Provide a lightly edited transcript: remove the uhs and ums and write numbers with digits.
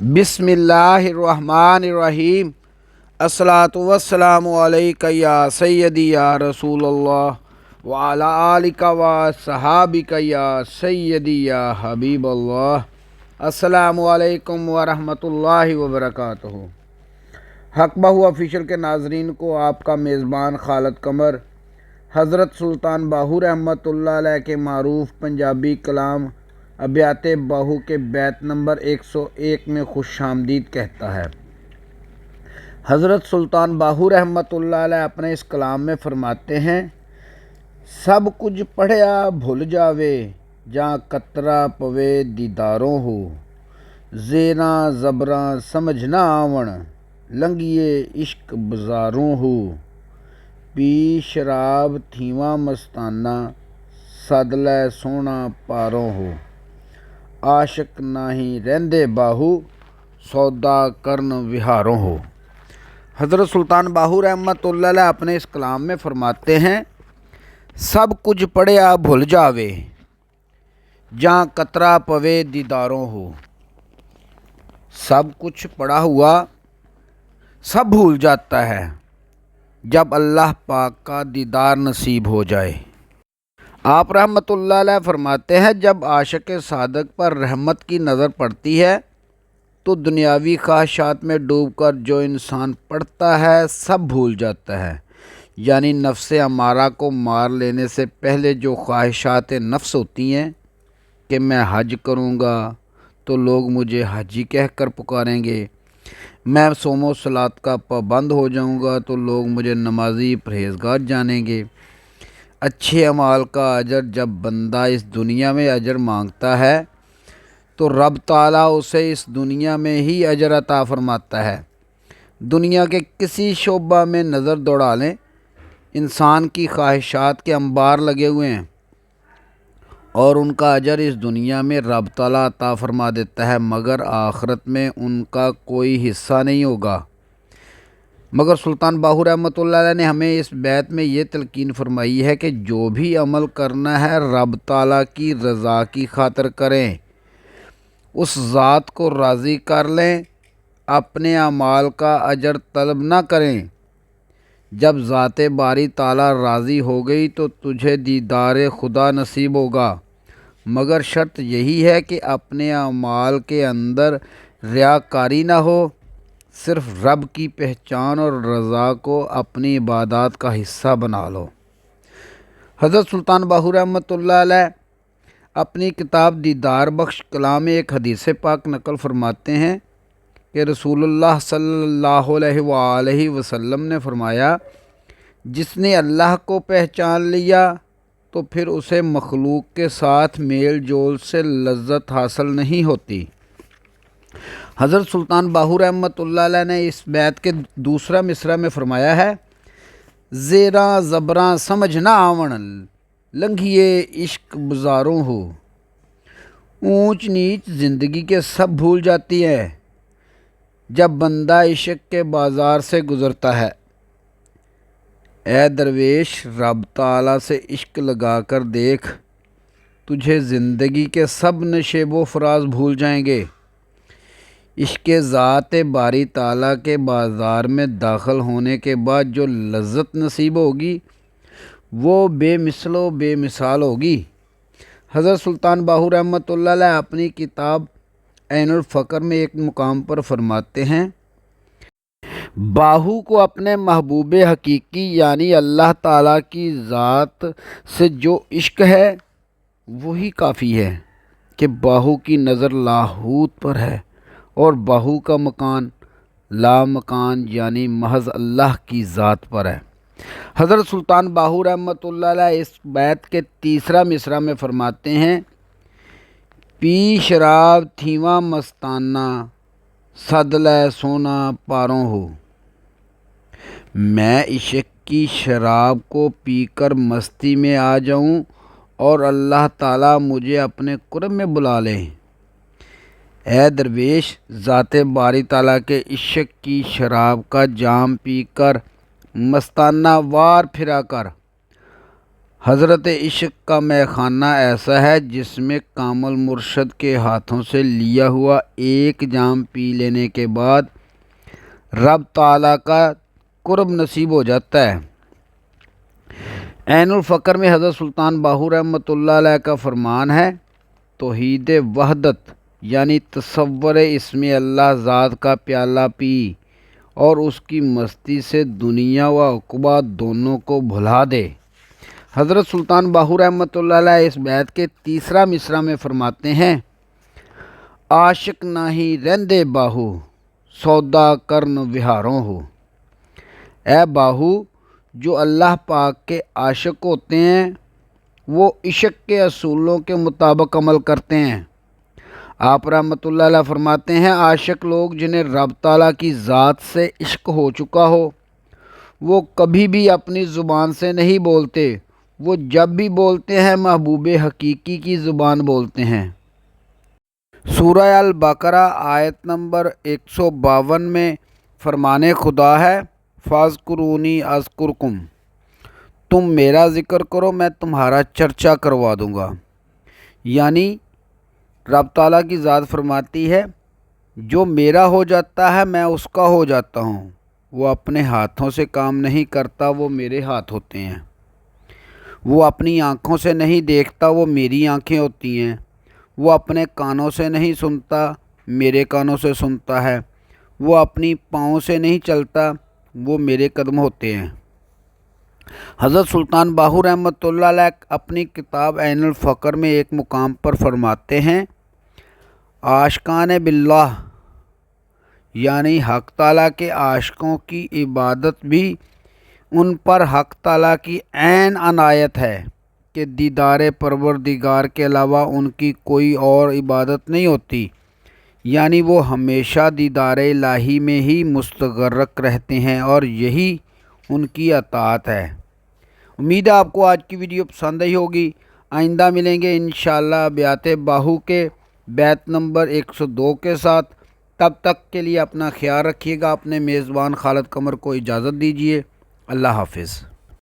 बिस्मिल्लाहिर्रहमानिर्रहीम। अस्सलातु वस्सलामु अलैका या सय्यदी या रसूल अल्लाह व अला आलिका व सहाबिका या सय्यदी या हबीब अल्लाह। अस्सलामु अलैकुम व रहमतुल्लाहि व बरकातुहू। हक बहु ऑफिशियल के नाजरीन को आपका मेज़बान खालिद कमर हज़रत सुल्तान बाहू रहमतुल्लाह अलैह के मारूफ पंजाबी कलाम अबियात बाहू के बैत नंबर 101 में खुशामदीद कहता है। हज़रत सुल्तान बाहू रहमतुल्लाह अलैह अपने इस कलाम में फरमाते हैं, सब कुछ पढ़िया भुल जावे जहाँ कतरा पवे दीदारों हो, ज़ेना ज़बरा समझ ना आवण लंघिए इश्क बाज़ारों हो, पी शराब थीवा मस्ताना सदलै सोना पारों हो, आशिक नाही रहंदे बाहू सौदा करन विहारों हो। हज़रत सुल्तान बाहू रहमतुल्लाह अलैह अपने इस कलाम में फरमाते हैं, सब कुछ पढ़िया भुल जावे जहाँ कतरा पवे दीदारों हो। सब कुछ पढ़ा हुआ सब भूल जाता है जब अल्लाह पाक का दीदार नसीब हो जाए। आप रहमतुल्लाह अलैह फरमाते हैं, जब आशिक सादक पर रहमत की नज़र पड़ती है तो दुनियावी ख्वाहिशात में डूबकर जो इंसान पढ़ता है सब भूल जाता है। यानी नफ्स अमारा को मार लेने से पहले जो ख्वाहिशात नफ्स होती हैं कि मैं हज करूँगा तो लोग मुझे हाजी कह कर पुकारेंगे, मैं सोमो सलात का पाबंद हो जाऊँगा तो लोग मुझे नमाजी परहेज़गार जानेंगे। अच्छे अमाल का अजर जब बंदा इस दुनिया में अजर मांगता है तो रब ताला उसे इस दुनिया में ही अजर अता फरमाता है। दुनिया के किसी शोबा में नज़र दौड़ा लें, इंसान की ख्वाहिशात के अंबार लगे हुए हैं और उनका अजर इस दुनिया में रब ताला अता फरमा देता है, मगर आखिरत में उनका कोई हिस्सा नहीं होगा। मगर सुल्तान बाहू रहमतुल्लाह अलैह ने हमें इस बैत में ये तलकीन फरमाई है कि जो भी अमल करना है रब ताला की रज़ा की खातिर करें, उस ज़ात को राज़ी कर लें, अपने अमाल का अजर तलब ना करें। जब ज़ाते बारी ताला राज़ी हो गई तो तुझे दीदार खुदा नसीब होगा, मगर शर्त यही है कि अपने अमाल के अंदर रियाकारी ना हो, सिर्फ रब की पहचान और रज़ा को अपनी इबादत का हिस्सा बना लो। हज़रत सुल्तान बाहू रहमतुल्लाह अलैह अपनी किताब दीदार बख्श कलाम में एक हदीस पाक नकल फरमाते हैं कि रसूलुल्लाह सल्लल्लाहु अलैहि वसल्लम ने फरमाया, जिसने अल्लाह को पहचान लिया तो फिर उसे मखलूक के साथ मेल जोल से लज्जत हासिल नहीं होती। हज़रत सुल्तान बाहू रहमतुल्लाह अलैह ने इस बैत के दूसरा मिसरा में फरमाया है, ज़ेरा ज़बरा समझ ना आवण लंघिए इश्क बाज़ारों हो। ऊंच नीच ज़िंदगी के सब भूल जाती है जब बंदा इश्क के बाज़ार से गुज़रता है। ए दरवेश, रब ताला से इश्क लगा कर देख, तुझे ज़िंदगी के सब नशेबो फराज भूल जाएंगे। इश्क ज़ात बारी ताला के बाज़ार में दाखिल होने के बाद जो लज्जत नसीब होगी वो बेमिसलो बेमिसाल होगी। हज़रत सुल्तान बाहू रहमतुल्लाह अलैह अपनी किताब ऐनुल फ़क्र में एक मुकाम पर फरमाते हैं, बाहू को अपने महबूब हकीकी यानी अल्लाह ताला की ज़ात से जो इश्क है वही काफ़ी है कि बाहू की नज़र लाहूत पर है और बाहू का मकान ला मकान यानी महज अल्लाह की ज़ात पर है। हज़रत सुल्तान बाहू रहमतुल्लाह अलैह इस बैत के तीसरा मिसरा में फरमाते हैं, पी शराब थीवा मस्ताना सदलै सोना पारों हो। मैं इश्क की शराब को पीकर मस्ती में आ जाऊं और अल्लाह ताला मुझे अपने कुर्ब में बुला ले। ए दरवेश, ज़ाते बारी ताला के इश्क की शराब का जाम पीकर मस्ताना वार फिरा कर حضرت عشق کا مے خانہ ایسا ہے جس میں کامل مرشد کے ہاتھوں سے لیا ہوا ایک جام پی لینے کے بعد رب تعالیٰ کا قرب نصیب ہو جاتا ہے۔ عین الفقر میں حضرت سلطان باہو رحمۃ اللہ علیہ کا فرمان ہے، توحید وحدت یعنی تصور اسم اللہ ذات کا پیالہ پی اور اس کی مستی سے دنیا و عقبہ دونوں کو بھلا دے۔ حضرت سلطان باہو رحمۃ اللہ علیہ اس بیت کے تیسرا مصرع میں فرماتے ہیں، عاشق نہیں رہندے باہو سودا کرن وہاروں ہو۔ اے باہو، جو اللہ پاک کے عاشق ہوتے ہیں وہ عشق کے اصولوں کے مطابق عمل کرتے ہیں۔ آپ رحمۃ اللہ علیہ فرماتے ہیں، عاشق لوگ جنہیں رب تعالیٰ کی ذات سے عشق ہو چکا ہو وہ کبھی بھی اپنی زبان سے نہیں بولتے، وہ جب بھی بولتے ہیں محبوب حقیقی کی زبان بولتے ہیں۔ سورہ البقرہ آیت نمبر 152 میں فرمان خدا ہے، فاذکرونی اذکرکم، تم میرا ذکر کرو میں تمہارا چرچا کروا دوں گا۔ یعنی رب تعالیٰ کی ذات فرماتی ہے، جو میرا ہو جاتا ہے میں اس کا ہو جاتا ہوں۔ وہ اپنے ہاتھوں سے کام نہیں کرتا، وہ میرے ہاتھ ہوتے ہیں۔ وہ اپنی آنکھوں سے نہیں دیکھتا، وہ میری آنکھیں ہوتی ہیں۔ وہ اپنے کانوں سے نہیں سنتا، میرے کانوں سے سنتا ہے۔ وہ اپنی پاؤں سے نہیں چلتا، وہ میرے قدم ہوتے ہیں۔ حضرت سلطان باہو رحمۃ اللہ علیہ اپنی کتاب عین الفقر میں ایک مقام پر فرماتے ہیں، عاشقان باللہ یعنی حق تعالیٰ کے عاشقوں کی عبادت بھی ان پر حق تعالیٰ کی عین عنایت ہے کہ دیدار پروردگار کے علاوہ ان کی کوئی اور عبادت نہیں ہوتی، یعنی وہ ہمیشہ دیدار الہی میں ہی مستغرق رہتے ہیں اور یہی ان کی اطاعت ہے۔ امید ہے آپ کو آج کی ویڈیو پسند آئی ہوگی۔ آئندہ ملیں گے انشاءاللہ ابیات باہو کے بیت نمبر 102 کے ساتھ۔ تب تک کے لیے اپنا خیال رکھیے گا۔ اپنے میزبان خالد قمر کو اجازت دیجیے۔ اللہ حافظ۔